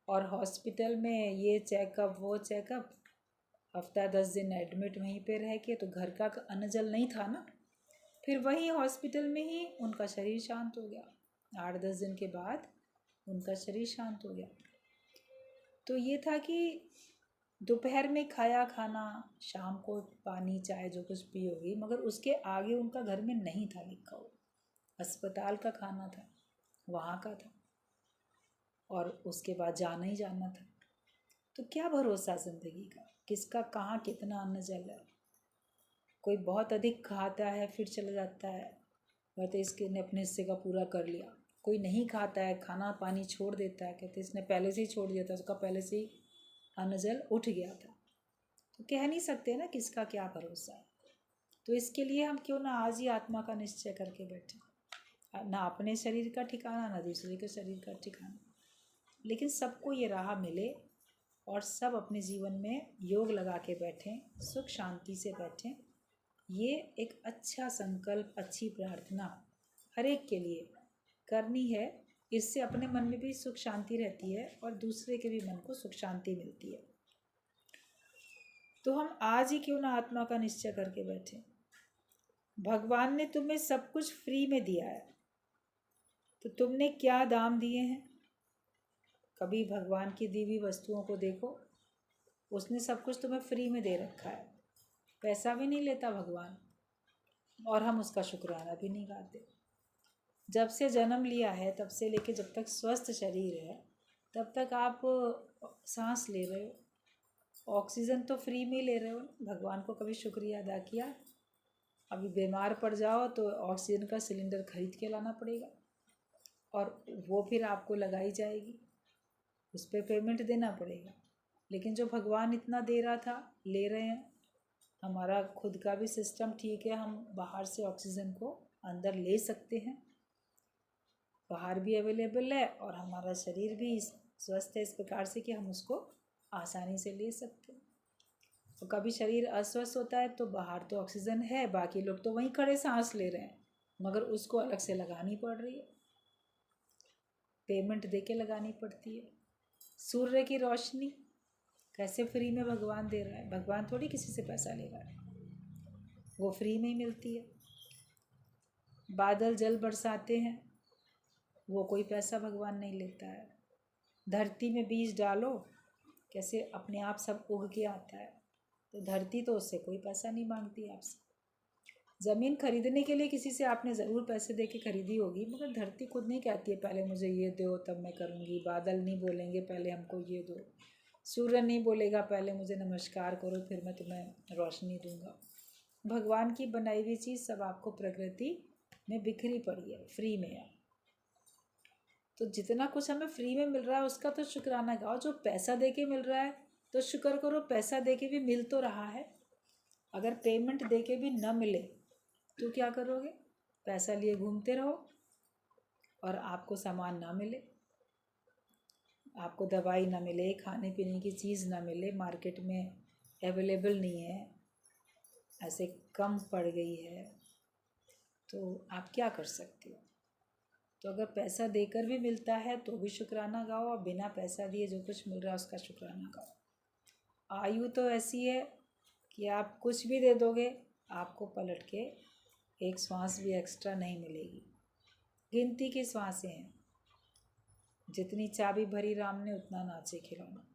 और हॉस्पिटल में ये चेकअप वो चेकअप, हफ्ता 10 दिन एडमिट वहीं पे रह के, तो घर का अन्न जल नहीं था ना। फिर वहीं हॉस्पिटल में ही उनका शरीर शांत हो गया, 8-10 दिन के बाद उनका शरीर शांत हो गया। तो ये था कि दोपहर में खाया खाना, शाम को पानी चाय जो कुछ पी होगी, मगर उसके आगे उनका घर में नहीं था लिखा हुआ। अस्पताल का खाना था, वहाँ का था, और उसके बाद जाना ही जाना था। तो क्या भरोसा ज़िंदगी का, किसका कहाँ कितना अन्न जल है। कोई बहुत अधिक खाता है फिर चला जाता है, कहते इसके ने अपने हिस्से का पूरा कर लिया। कोई नहीं खाता है, खाना पानी छोड़ देता है, कहते इसने पहले से ही छोड़ दिया था, उसका पहले से ही अन्न जल उठ गया था। तो कह नहीं सकते ना किसका क्या भरोसा है। तो इसके लिए हम क्यों ना आज ही आत्मा का निश्चय करके बैठे, ना अपने शरीर का ठिकाना ना दूसरे के शरीर का ठिकाना, लेकिन सबको ये राह मिले और सब अपने जीवन में योग लगा के बैठें, सुख शांति से बैठें। ये एक अच्छा संकल्प, अच्छी प्रार्थना हर एक के लिए करनी है। इससे अपने मन में भी सुख शांति रहती है और दूसरे के भी मन को सुख शांति मिलती है। तो हम आज ही क्यों ना आत्मा का निश्चय करके बैठे। भगवान ने तुम्हें सब कुछ फ्री में दिया है, तो तुमने क्या दाम दिए हैं। कभी भगवान की दी हुई वस्तुओं को देखो, उसने सब कुछ तुम्हें फ्री में दे रखा है, पैसा भी नहीं लेता भगवान, और हम उसका शुक्राना भी नहीं गाते। जब से जन्म लिया है तब से लेके जब तक स्वस्थ शरीर है तब तक आप सांस ले रहे हो, ऑक्सीजन तो फ्री में ले रहे हो। भगवान को कभी शुक्रिया अदा किया। अभी बीमार पड़ जाओ तो ऑक्सीजन का सिलेंडर खरीद के लाना पड़ेगा, और वो फिर आपको लगाई जाएगी, उस पर पेमेंट देना पड़ेगा। लेकिन जो भगवान इतना दे रहा था, ले रहे हैं। हमारा खुद का भी सिस्टम ठीक है, हम बाहर से ऑक्सीजन को अंदर ले सकते हैं, बाहर भी अवेलेबल है, और हमारा शरीर भी स्वस्थ है इस प्रकार से कि हम उसको आसानी से ले सकते हैं। तो कभी शरीर अस्वस्थ होता है तो बाहर तो ऑक्सीजन है, बाकी लोग तो वहीं खड़े सांस ले रहे हैं, मगर उसको अलग से लगानी पड़ रही है, पेमेंट दे के लगानी पड़ती है। सूर्य की रोशनी कैसे फ्री में भगवान दे रहा है, भगवान थोड़ी किसी से पैसा ले रहा है, वो फ्री में ही मिलती है। बादल जल बरसाते हैं, वो कोई पैसा भगवान नहीं लेता है। धरती में बीज डालो, कैसे अपने आप सब उग के आता है, तो धरती तो उससे कोई पैसा नहीं मांगती आपसे। ज़मीन खरीदने के लिए किसी से आपने ज़रूर पैसे दे के खरीदी होगी, मगर धरती खुद नहीं कहती है पहले मुझे ये दो तब मैं करूँगी। बादल नहीं बोलेंगे पहले हमको ये दो, सूर्य नहीं बोलेगा पहले मुझे नमस्कार करो फिर मैं तुम्हें रोशनी दूंगा। भगवान की बनाई हुई चीज़ सब आपको प्रकृति में बिखरी पड़ी है, फ्री में है। तो जितना कुछ हमें फ्री में मिल रहा है उसका तो शुक्राना गाओ। जो पैसा दे के मिल रहा है तो शुक्र करो, पैसा दे के भी मिल तो रहा है। अगर पेमेंट दे के भी न मिले तो क्या करोगे, पैसा लिए घूमते रहो और आपको सामान ना मिले, आपको दवाई ना मिले, खाने पीने की चीज़ ना मिले, मार्केट में अवेलेबल नहीं है, ऐसे कम पड़ गई है, तो आप क्या कर सकते हो। तो अगर पैसा देकर भी मिलता है तो भी शुक्राना गाओ, और बिना पैसा दिए जो कुछ मिल रहा है उसका शुक्राना गाओ। आयु तो ऐसी है कि आप कुछ भी दे दोगे आपको पलट के एक श्वास भी एक्स्ट्रा नहीं मिलेगी। गिनती की श्वासें हैं, जितनी चाबी भरी राम ने उतना नाचे खिलौना।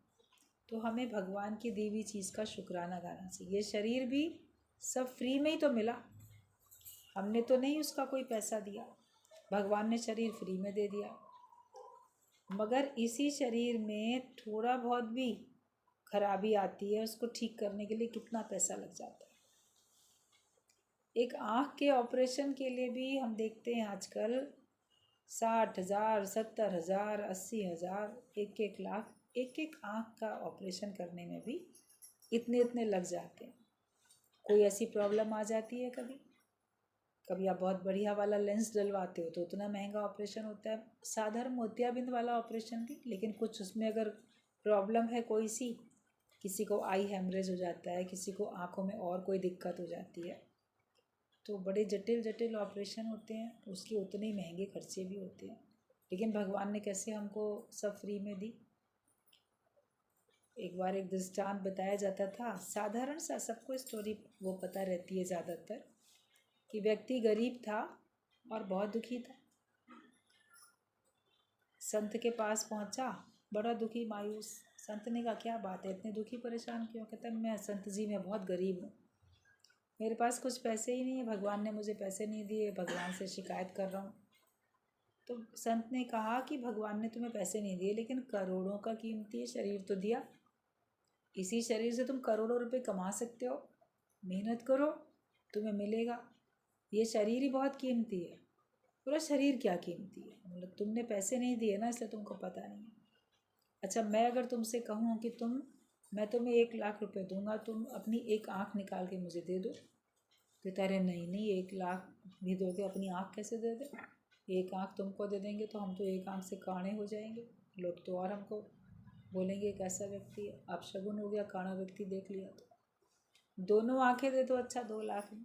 तो हमें भगवान की दी हुई चीज़ का शुक्राना गाना चाहिए। ये शरीर भी सब फ्री में ही तो मिला, हमने तो नहीं उसका कोई पैसा दिया, भगवान ने शरीर फ्री में दे दिया। मगर इसी शरीर में थोड़ा बहुत भी खराबी आती है, उसको ठीक करने के लिए कितना पैसा लग जाता है। एक आँख के ऑपरेशन के लिए भी हम देखते हैं आजकल 60,000, 70,000, 80,000, 1-1 लाख, एक आँख का ऑपरेशन करने में भी इतने लग जाते हैं। कोई ऐसी प्रॉब्लम आ जाती है कभी कभी आप बहुत बढ़िया वाला लेंस डलवाते हो तो उतना महंगा ऑपरेशन होता है। साधारण मोतियाबिंद वाला ऑपरेशन भी, लेकिन कुछ उसमें अगर प्रॉब्लम है कोई सी, किसी को आई हेमरेज हो जाता है, किसी को आँखों में और कोई दिक्कत हो जाती है, तो बड़े जटिल ऑपरेशन होते हैं, उसके उतने ही महंगे खर्चे भी होते हैं। लेकिन भगवान ने कैसे हमको सब फ्री में दी। एक बार एक दृष्टांत बताया जाता था, साधारण सा, सबको स्टोरी वो पता रहती है ज़्यादातर, कि व्यक्ति गरीब था और बहुत दुखी था। संत के पास पहुंचा, बड़ा दुखी मायूस, संत ने कहा क्या बात है, इतने दुखी परेशान क्यों? कहता है मैं संत जी मैं बहुत गरीब हूँ, मेरे पास कुछ पैसे ही नहीं है, भगवान ने मुझे पैसे नहीं दिए, भगवान से शिकायत कर रहा हूँ। तो संत ने कहा कि भगवान ने तुम्हें पैसे नहीं दिए, लेकिन करोड़ों का कीमती शरीर तो दिया, इसी शरीर से तुम करोड़ों रुपए कमा सकते हो, मेहनत करो तुम्हें मिलेगा। ये शरीर ही बहुत कीमती है। पूरा शरीर क्या कीमती है, मतलब तुमने पैसे नहीं दिए ना, इसलिए तुमको पता नहीं है। अच्छा, मैं अगर तुमसे कहूँ कि मैं तुम्हें 1,00,000 रुपए दूंगा, तुम अपनी एक आँख निकाल के मुझे दे दो, तो तारे नहीं नहीं 1,00,000 भी दोगे, अपनी आँख कैसे दे दे? एक आँख तुमको दे देंगे तो हम तो एक आँख से काणे हो जाएंगे, लोग तो और हमको बोलेंगे कैसा व्यक्ति है, आप शगुन हो गया, काणा व्यक्ति देख लिया। तो दोनों आंखें दे दो, अच्छा 2,00,000 में,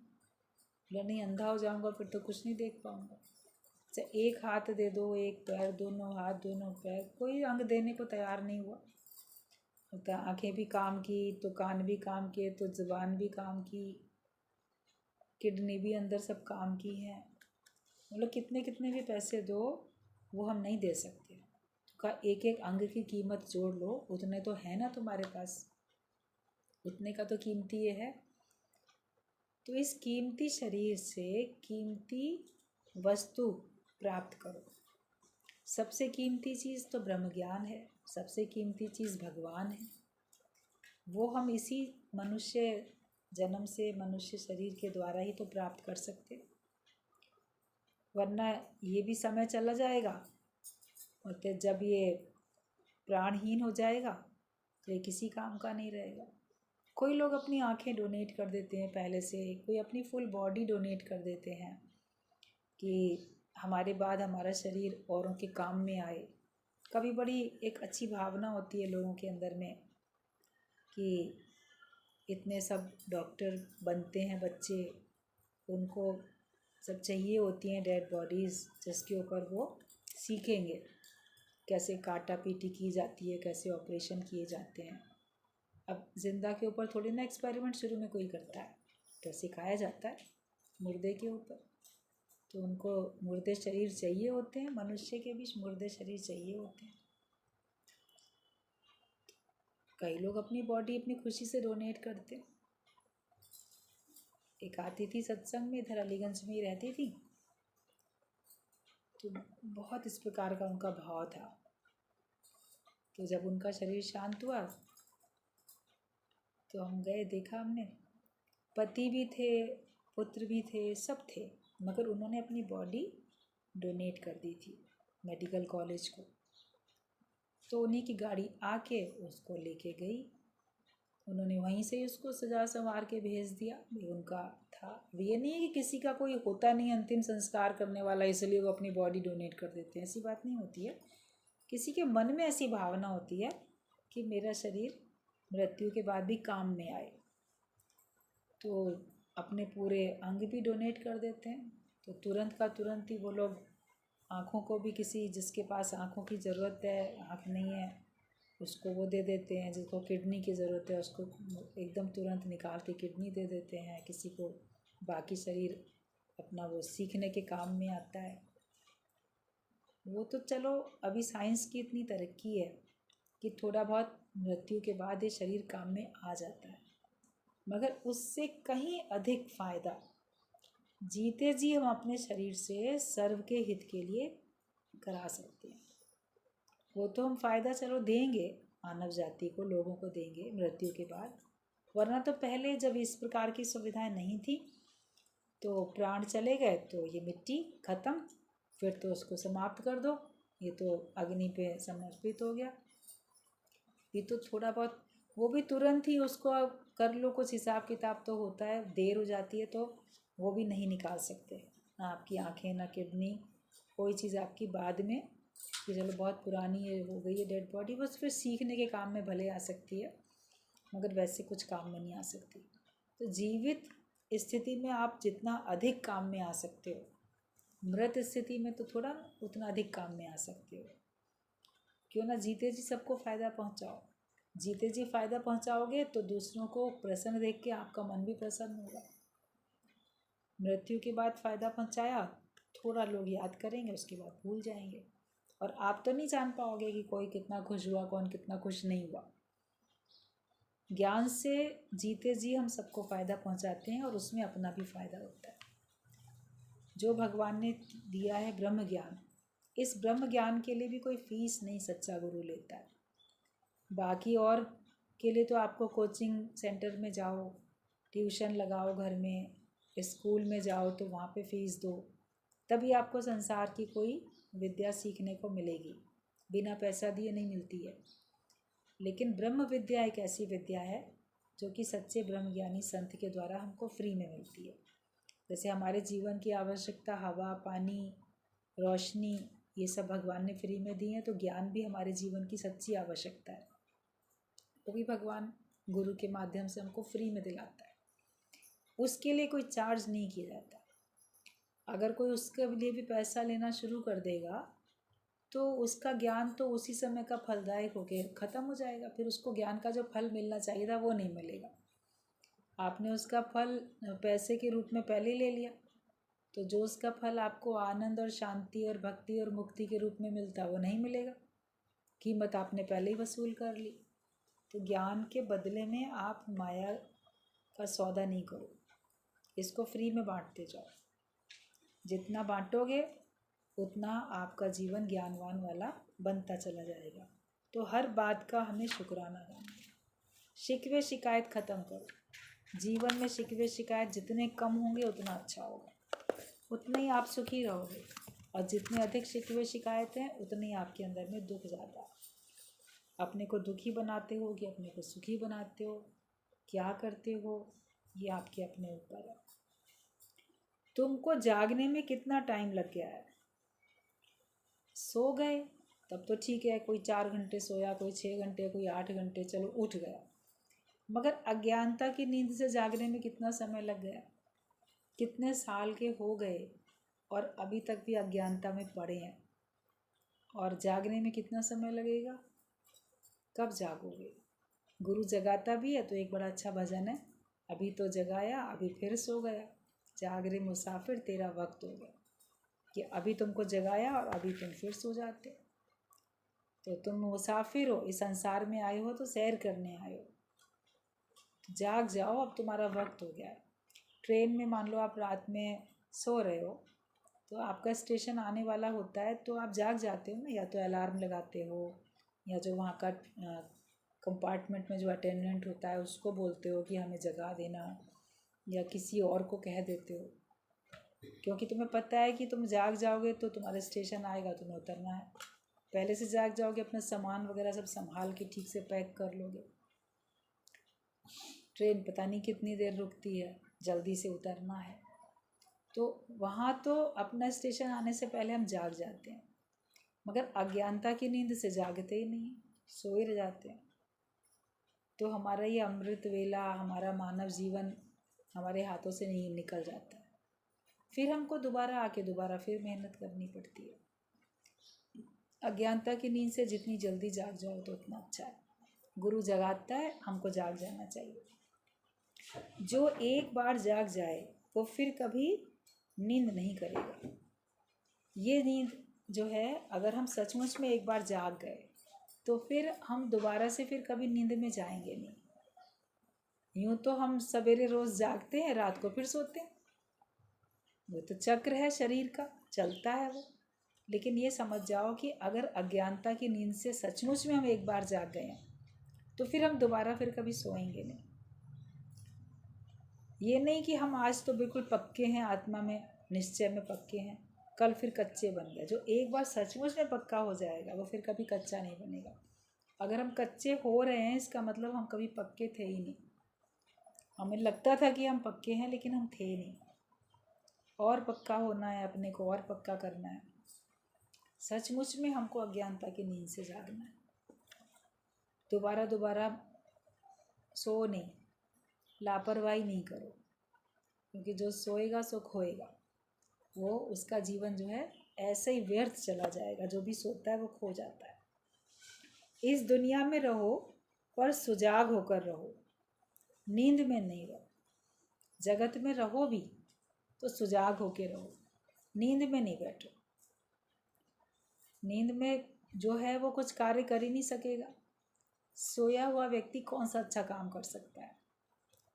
बोला नहीं अंधा हो जाऊंगा फिर तो कुछ नहीं देख पाऊंगा। अच्छा एक हाथ दे दो, एक पैर, दोनों हाथ दोनों पैर, कोई अंग देने को तैयार नहीं हुआ। तो आंखें भी काम की तो कान भी काम किए, तो जुबान भी काम की, किडनी भी अंदर सब काम की है। मतलब कितने कितने भी पैसे दो वो हम नहीं दे सकते। का एक एक अंग की कीमत जोड़ लो, उतने तो है ना तुम्हारे पास, उतने का तो कीमती ये है। तो इस कीमती शरीर से कीमती वस्तु प्राप्त करो। सबसे कीमती चीज़ तो ब्रह्म ज्ञान है, सबसे कीमती चीज़ भगवान है। वो हम इसी मनुष्य जन्म से, मनुष्य शरीर के द्वारा ही तो प्राप्त कर सकते, वरना ये भी समय चला जाएगा और फिर जब ये प्राणहीन हो जाएगा तो ये किसी काम का नहीं रहेगा। कोई लोग अपनी आंखें डोनेट कर देते हैं पहले से, कोई अपनी फुल बॉडी डोनेट कर देते हैं कि हमारे बाद हमारा शरीर औरों के काम में आए। कभी बड़ी एक अच्छी भावना होती है लोगों के अंदर में कि इतने सब डॉक्टर बनते हैं बच्चे, उनको सब चाहिए होती हैं डेड बॉडीज़ जिसके ऊपर वो सीखेंगे कैसे काटा पीटी की जाती है, कैसे ऑपरेशन किए जाते हैं। अब जिंदा के ऊपर थोड़ी ना एक्सपेरिमेंट शुरू में कोई करता है, तो सिखाया जाता है मुर्दे के ऊपर। तो उनको मुर्दे शरीर चाहिए होते हैं, मनुष्य के बीच मुर्दे शरीर चाहिए होते हैं। कई लोग अपनी बॉडी अपनी खुशी से डोनेट करते हैं। एक आती थी सत्संग में, इधर अलीगंज में ही रहती थी, तो बहुत इस प्रकार का उनका भाव था। तो जब उनका शरीर शांत हुआ तो हम गए, देखा हमने, पति भी थे, पुत्र भी थे, सब थे, मगर उन्होंने अपनी बॉडी डोनेट कर दी थी मेडिकल कॉलेज को। तो उन्हीं की गाड़ी आके उसको लेके गई, उन्होंने वहीं से उसको सजा संवार के भेज दिया। ये उनका था। अब ये नहीं है कि किसी का कोई होता नहीं अंतिम संस्कार करने वाला इसलिए वो अपनी बॉडी डोनेट कर देते हैं, ऐसी बात नहीं होती है। किसी के मन में ऐसी भावना होती है कि मेरा शरीर मृत्यु के बाद भी काम में आए, तो अपने पूरे अंग भी डोनेट कर देते हैं। तो तुरंत का तुरंत ही वो लोग आँखों को भी, किसी जिसके पास आँखों की ज़रूरत है, आँख नहीं है, उसको वो दे देते हैं। जिसको किडनी की ज़रूरत है उसको एकदम तुरंत निकाल के किडनी दे देते हैं। किसी को बाकी शरीर अपना वो सीखने के काम में आता है। वो तो चलो अभी साइंस की इतनी तरक्की है कि थोड़ा बहुत मृत्यु के बाद ये शरीर काम में आ जाता है, मगर उससे कहीं अधिक फ़ायदा जीते जी हम अपने शरीर से सर्व के हित के लिए करा सकते हैं। वो तो हम फ़ायदा चलो देंगे, मानव जाति को, लोगों को देंगे मृत्यु के बाद, वरना तो पहले जब इस प्रकार की सुविधाएं नहीं थी तो प्राण चले गए तो ये मिट्टी ख़त्म, फिर तो उसको समाप्त कर दो, ये तो अग्नि पे समर्पित हो गया। ये तो थोड़ा बहुत, वो भी तुरंत ही उसको कर लो, कुछ हिसाब किताब तो होता है, देर हो जाती है तो वो भी नहीं निकाल सकते, ना आपकी आँखें ना किडनी, कोई चीज़ आपकी बाद में कि चलो बहुत पुरानी है हो गई है डेड बॉडी, बस फिर सीखने के काम में भले आ सकती है मगर वैसे कुछ काम में नहीं आ सकती। तो जीवित स्थिति में आप जितना अधिक काम में आ सकते हो, मृत स्थिति में तो थोड़ा उतना अधिक काम में आ सकते हो। क्यों ना जीते जी सबको फ़ायदा पहुंचाओ। जीते जी फ़ायदा पहुंचाओगे तो दूसरों को प्रसन्न देख के आपका मन भी प्रसन्न होगा। मृत्यु के बाद फ़ायदा पहुंचाया, थोड़ा लोग याद करेंगे, उसके बाद भूल जाएंगे। और आप तो नहीं जान पाओगे कि कोई कितना खुश हुआ, कौन कितना खुश नहीं हुआ। ज्ञान से जीते जी हम सबको फ़ायदा पहुंचाते हैं और उसमें अपना भी फ़ायदा होता है। जो भगवान ने दिया है ब्रह्म ज्ञान, इस ब्रह्म ज्ञान के लिए भी कोई फीस नहीं सच्चा गुरु लेता है। बाकी और के लिए तो आपको कोचिंग सेंटर में जाओ, ट्यूशन लगाओ, घर में स्कूल में जाओ तो वहाँ पे फ़ीस दो, तभी आपको संसार की कोई विद्या सीखने को मिलेगी। बिना पैसा दिए नहीं मिलती है। लेकिन ब्रह्म विद्या एक ऐसी विद्या है जो कि सच्चे ब्रह्मज्ञानी संत के द्वारा हमको फ्री में मिलती है। जैसे हमारे जीवन की आवश्यकता हवा, पानी, रोशनी, ये सब भगवान ने फ्री में दी हैं, तो ज्ञान भी हमारे जीवन की सच्ची आवश्यकता है, वो भी भगवान गुरु के माध्यम से हमको फ्री में दिलाता है। उसके लिए कोई चार्ज नहीं किया जाता। अगर कोई उसके लिए भी पैसा लेना शुरू कर देगा तो उसका ज्ञान तो उसी समय का फलदायक होकर ख़त्म हो जाएगा। फिर उसको ज्ञान का जो फल मिलना चाहिए था वो नहीं मिलेगा। आपने उसका फल पैसे के रूप में पहले ले लिया, तो जो उसका फल आपको आनंद और शांति और भक्ति और मुक्ति के रूप में मिलता वो नहीं मिलेगा। कीमत आपने पहले ही वसूल कर ली। तो ज्ञान के बदले में आप माया का सौदा नहीं करो, इसको फ्री में बांटते जाओ। जितना बांटोगे उतना आपका जीवन ज्ञानवान वाला बनता चला जाएगा। तो हर बात का हमें शुक्राना करना है। शिकवे शिकायत ख़त्म करो। जीवन में शिकवे शिकायत जितने कम होंगे उतना अच्छा होगा, उतने ही आप सुखी रहोगे। और जितने अधिक शिकवे शिकायत हैं उतने ही आपके अंदर में दुख ज़्यादा है। अपने को दुखी बनाते हो कि अपने को सुखी बनाते हो, क्या करते हो ये आपके अपने ऊपर है। तुमको जागने में कितना टाइम लग गया है? सो गए तब तो ठीक है, कोई 4 घंटे सोया, कोई 6 घंटे, कोई 8 घंटे, चलो उठ गया। मगर अज्ञानता की नींद से जागने में कितना समय लग गया? कितने साल के हो गए और अभी तक भी अज्ञानता में पड़े हैं। और जागने में कितना समय लगेगा? कब जागोगे? गुरु जगाता भी है तो एक बड़ा अच्छा भजन है, अभी तो जगाया अभी फिर सो गया, जाग रे मुसाफिर तेरा वक्त हो गया। कि अभी तुमको जगाया और अभी तुम फिर सो जाते। तो तुम मुसाफिर हो, इस संसार में आए हो तो सैर करने आए हो, तो जाग जाओ, अब तुम्हारा वक्त हो गया है। ट्रेन में मान लो आप रात में सो रहे हो, तो आपका स्टेशन आने वाला होता है तो आप जाग जाते हो ना, या तो अलार्म लगाते हो या जो वहाँ का कंपार्टमेंट में जो अटेंडेंट होता है उसको बोलते हो कि हमें जगा देना, या किसी और को कह देते हो, क्योंकि तुम्हें पता है कि तुम जाग जाओगे तो तुम्हारा स्टेशन आएगा, तुम्हें उतरना है। पहले से जाग जाओगे, अपना सामान वगैरह सब संभाल के ठीक से पैक कर लोगे। ट्रेन पता नहीं कितनी देर रुकती है, जल्दी से उतरना है, तो वहाँ तो अपना स्टेशन आने से पहले हम जाग जाते हैं। मगर अज्ञानता की नींद से जागते ही नहीं, सोए रह जाते हैं। तो हमारा ये अमृत वेला, हमारा मानव जीवन हमारे हाथों से नहीं निकल जाता है। फिर हमको दोबारा आके दोबारा फिर मेहनत करनी पड़ती है। अज्ञानता की नींद से जितनी जल्दी जाग जाओ तो उतना अच्छा है। गुरु जगाता है, हमको जाग जाना चाहिए। जो एक बार जाग जाए वो फिर कभी नींद नहीं करेगा। ये नींद जो है, अगर हम सचमुच में एक बार जाग गए तो फिर हम दोबारा से फिर कभी नींद में जाएंगे नहीं। यूँ तो हम सवेरे रोज़ जागते हैं, रात को फिर सोते हैं, वो तो चक्र है शरीर का, चलता है वो। लेकिन ये समझ जाओ कि अगर अज्ञानता की नींद से सचमुच में हम एक बार जाग गए हैं तो फिर हम दोबारा फिर कभी सोएंगे नहीं। ये नहीं कि हम आज तो बिल्कुल पक्के हैं, आत्मा में निश्चय में पक्के हैं, कल फिर कच्चे बन गए। जो एक बार सचमुच में पक्का हो जाएगा वो फिर कभी कच्चा नहीं बनेगा। अगर हम कच्चे हो रहे हैं इसका मतलब हम कभी पक्के थे ही नहीं। हमें लगता था कि हम पक्के हैं लेकिन हम थे नहीं। और पक्का होना है, अपने को और पक्का करना है। सचमुच में हमको अज्ञानता की नींद से जागना है। दोबारा दोबारा सो नहीं, लापरवाही नहीं करो, क्योंकि जो सोएगा सो खोएगा। वो उसका जीवन जो है ऐसे ही व्यर्थ चला जाएगा। जो भी सोता है वो खो जाता है। इस दुनिया में रहो पर सुजाग होकर रहो, नींद में नहीं रहो। जगत में रहो भी तो सुजाग होकर रहो, नींद में नहीं बैठो। नींद में जो है वो कुछ कार्य कर ही नहीं सकेगा। सोया हुआ व्यक्ति कौन सा अच्छा काम कर सकता है?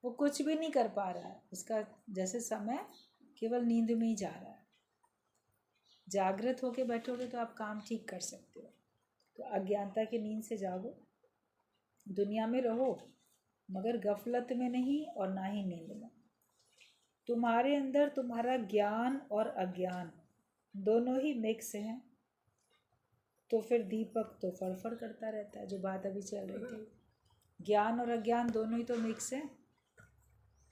वो कुछ भी नहीं कर पा रहा है, उसका जैसे समय केवल नींद में ही जा रहा है। जागृत होके बैठोगे तो आप काम ठीक कर सकते हो। तो अज्ञानता की नींद से जागो, दुनिया में रहो मगर गफलत में नहीं और ना ही नींद में। तुम्हारे अंदर तुम्हारा ज्ञान और अज्ञान दोनों ही मिक्स हैं, तो फिर दीपक तो फड़फड़ करता रहता है, जो बात अभी चल रही थी। ज्ञान और अज्ञान दोनों ही तो मिक्स हैं,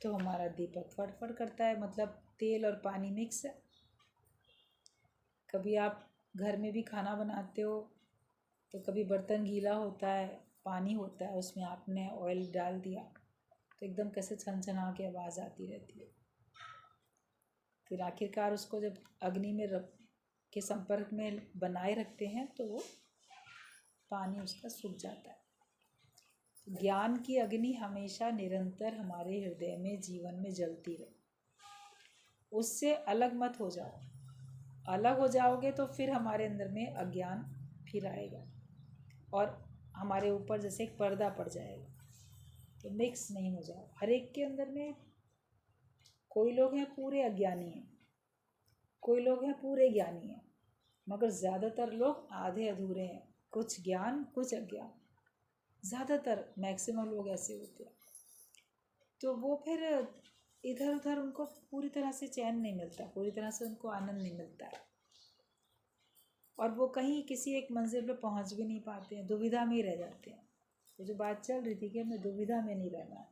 तो हमारा दीपक फड़फड़ करता है, मतलब तेल और पानी मिक्स है। कभी आप घर में भी खाना बनाते हो तो कभी बर्तन गीला होता है, पानी होता है, उसमें आपने ऑयल डाल दिया तो एकदम कैसे छनछना के आवाज़ आती रहती है। फिर आखिरकार उसको जब अग्नि में रख के संपर्क में बनाए रखते हैं तो वो पानी उसका सूख जाता है। ज्ञान की अग्नि हमेशा निरंतर हमारे हृदय में जीवन में जलती रहे, उससे अलग मत हो जाओ। अलग हो जाओगे तो फिर हमारे अंदर में अज्ञान फिर आएगा और हमारे ऊपर जैसे एक पर्दा पड़ जाएगा। तो मिक्स नहीं हो जाओ। हर एक के अंदर में कोई लोग हैं पूरे अज्ञानी हैं, कोई लोग हैं पूरे ज्ञानी हैं, मगर ज़्यादातर लोग आधे अधूरे हैं, कुछ ज्ञान कुछ अज्ञान। ज़्यादातर मैक्सिमम लोग ऐसे होते हैं। तो वो फिर इधर उधर उनको पूरी तरह से चैन नहीं मिलता, पूरी तरह से उनको आनंद नहीं मिलता है, और वो कहीं किसी एक मंजिल पे पहुंच भी नहीं पाते हैं, दुविधा में ही रह जाते हैं। तो जो बात चल रही थी कि हमें दुविधा में नहीं रहना,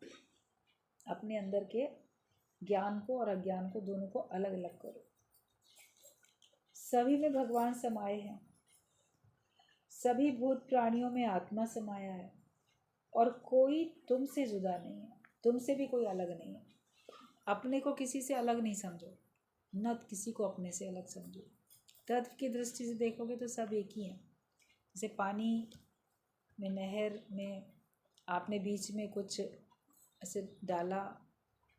अपने अंदर के ज्ञान को और अज्ञान को दोनों को अलग अलग करो। सभी में भगवान समाये हैं, सभी भूत प्राणियों में आत्मा समाया है, और कोई तुमसे जुदा नहीं है, तुमसे भी कोई अलग नहीं है। अपने को किसी से अलग नहीं समझो, न किसी को अपने से अलग समझो। तत्व की दृष्टि से देखोगे तो सब एक ही हैं। जैसे पानी में, नहर में आपने बीच में कुछ ऐसे डाला,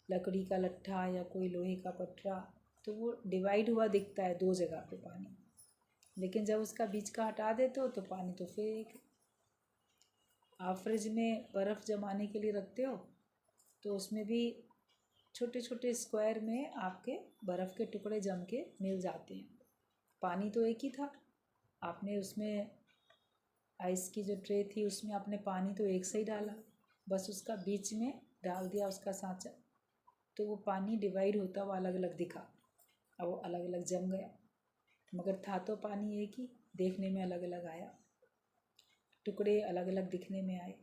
लकड़ी का लट्ठा या कोई लोहे का पटरा, तो वो डिवाइड हुआ दिखता है दो जगह पे पानी, लेकिन जब उसका बीच का हटा देते हो तो पानी तो फिर एक। आप फ्रिज में बर्फ़ जमाने के लिए रखते हो तो उसमें भी छोटे छोटे स्क्वायर में आपके बर्फ़ के टुकड़े जम के मिल जाते हैं। पानी तो एक ही था, आपने उसमें आइस की जो ट्रे थी उसमें आपने पानी तो एक से ही डाला, बस उसका बीच में डाल दिया उसका सांचा, तो वो पानी डिवाइड होता हुआ अलग अलग दिखा और वो अलग अलग जम गया, मगर था तो पानी एक ही, देखने में अलग अलग आया, टुकड़े अलग अलग दिखने में आए।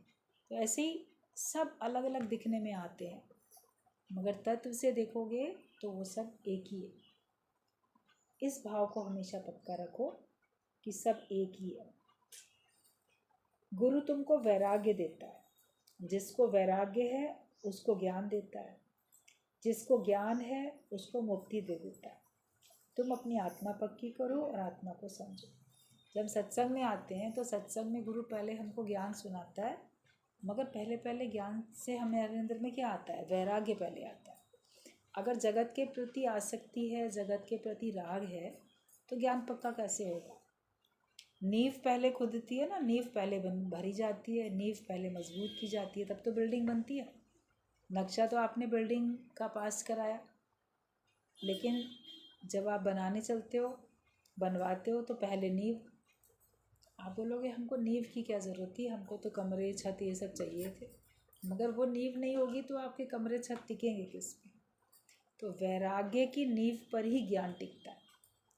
तो ऐसे ही सब अलग अलग दिखने में आते हैं, मगर तत्व से देखोगे तो वो सब एक ही है। इस भाव को हमेशा पक्का रखो कि सब एक ही है। गुरु तुमको वैराग्य देता है, जिसको वैराग्य है उसको ज्ञान देता है, जिसको ज्ञान है उसको मुक्ति दे देता है। तुम अपनी आत्मा पक्की करो और आत्मा को समझो। जब सत्संग में आते हैं तो सत्संग में गुरु पहले हमको ज्ञान सुनाता है, मगर पहले पहले ज्ञान से हमारे अंदर में क्या आता है? वैराग्य पहले आता है। अगर जगत के प्रति आसक्ति है, जगत के प्रति राग है, तो ज्ञान पक्का कैसे होगा? नींव पहले खुदती है ना, नींव पहले भरी जाती है, नींव पहले मजबूत की जाती है, तब तो बिल्डिंग बनती है। नक्शा तो आपने बिल्डिंग का पास कराया, लेकिन जब आप बनाने चलते हो, बनवाते हो, तो पहले नींव। आप बोलोगे हमको नींव की क्या ज़रूरत थी, हमको तो कमरे छत ये सब चाहिए थे, मगर वो नींव नहीं होगी तो आपके कमरे छत टिकेंगे किस पे? तो वैराग्य की नींव पर ही ज्ञान टिकता है।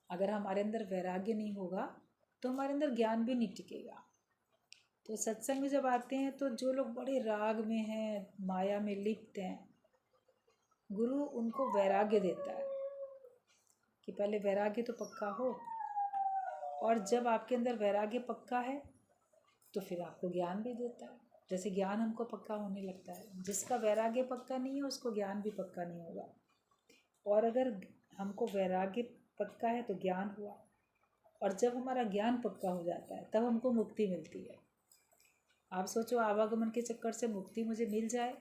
अगर हमारे अंदर वैराग्य नहीं होगा तो हमारे अंदर ज्ञान भी नहीं टिकेगा। तो सत्संग में जब आते हैं तो जो लोग बड़े राग में हैं, माया में लिप्त हैं, गुरु उनको वैराग्य देता है कि पहले वैराग्य तो पक्का हो, और जब आपके अंदर वैराग्य पक्का है तो फिर आपको ज्ञान भी देता है। जैसे ज्ञान हमको पक्का होने लगता है, जिसका वैराग्य पक्का नहीं है उसको ज्ञान भी पक्का नहीं होगा। और अगर हमको वैराग्य पक्का है तो ज्ञान हुआ, और जब हमारा ज्ञान पक्का हो जाता है तब हमको मुक्ति मिलती है। आप सोचो, आवागमन के चक्कर से मुक्ति मुझे मिल जाए,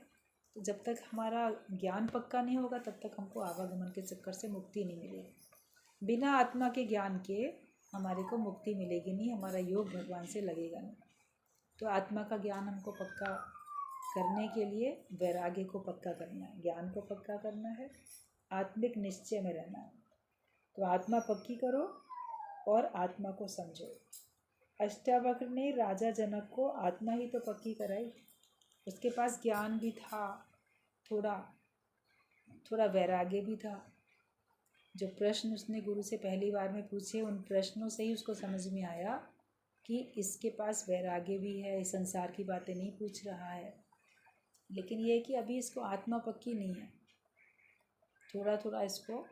तो जब तक हमारा ज्ञान पक्का नहीं होगा तब तक हमको आवागमन के चक्कर से मुक्ति नहीं मिलेगी। बिना आत्मा के ज्ञान के हमारे को मुक्ति मिलेगी नहीं, हमारा योग भगवान से लगेगा नहीं। तो आत्मा का ज्ञान हमको पक्का करने के लिए वैराग्य को पक्का करना है, ज्ञान को पक्का करना है, आत्मिक निश्चय में रहना है। तो आत्मा पक्की करो और आत्मा को समझो। अष्टावक्र ने राजा जनक को आत्मा ही तो पक्की कराई। उसके पास ज्ञान भी था, थोड़ा थोड़ा वैराग्य भी था। जो प्रश्न उसने गुरु से पहली बार में पूछे, उन प्रश्नों से ही उसको समझ में आया कि इसके पास वैराग्य भी है, इस संसार की बातें नहीं पूछ रहा है। लेकिन ये है कि अभी इसको आत्मा पक्की नहीं है, थोड़ा थोड़ा इसको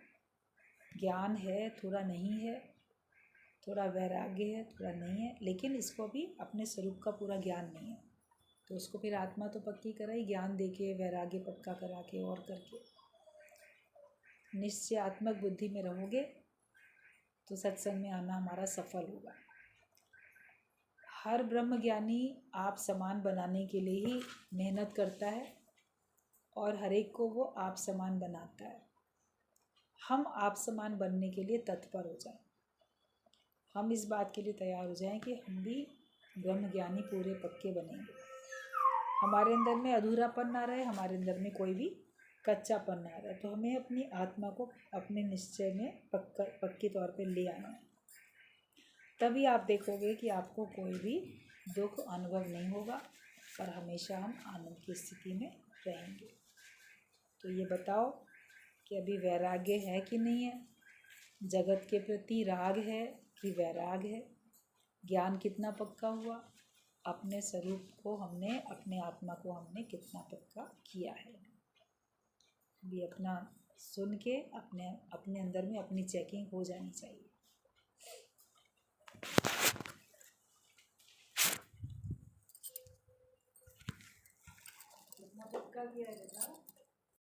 ज्ञान है, थोड़ा नहीं है, थोड़ा वैराग्य है, थोड़ा नहीं है, लेकिन इसको अभी अपने स्वरूप का पूरा ज्ञान नहीं है। तो उसको फिर आत्मा तो पक्की कराई, ज्ञान देके, वैराग्य पक्का करा के और करके निश्चयात्मक बुद्धि में रहोगे तो सत्संग में आना हमारा सफल होगा। हर ब्रह्म ज्ञानी आप समान बनाने के लिए ही मेहनत करता है और हर एक को वो आप समान बनाता है। हम आप समान बनने के लिए तत्पर हो जाएं, हम इस बात के लिए तैयार हो जाएं कि हम भी ब्रह्म ज्ञानी पूरे पक्के बनेंगे। हमारे अंदर में अधूरापन ना रहे, हमारे अंदर में कोई भी कच्चापन ना रहे। तो हमें अपनी आत्मा को अपने निश्चय में पक्के तौर पे ले आना है। तभी आप देखोगे कि आपको कोई भी दुख अनुभव नहीं होगा और हमेशा हम आनंद की स्थिति में रहेंगे। तो ये बताओ कि अभी वैराग्य है कि नहीं है, जगत के प्रति राग है कि वैराग है, ज्ञान कितना पक्का हुआ, अपने स्वरूप को हमने, अपने आत्मा को हमने कितना पक्का किया है। भी अपना सुन के अपने अपने अंदर में अपनी चेकिंग हो जानी चाहिए। कितना पक्का किया है बेटा?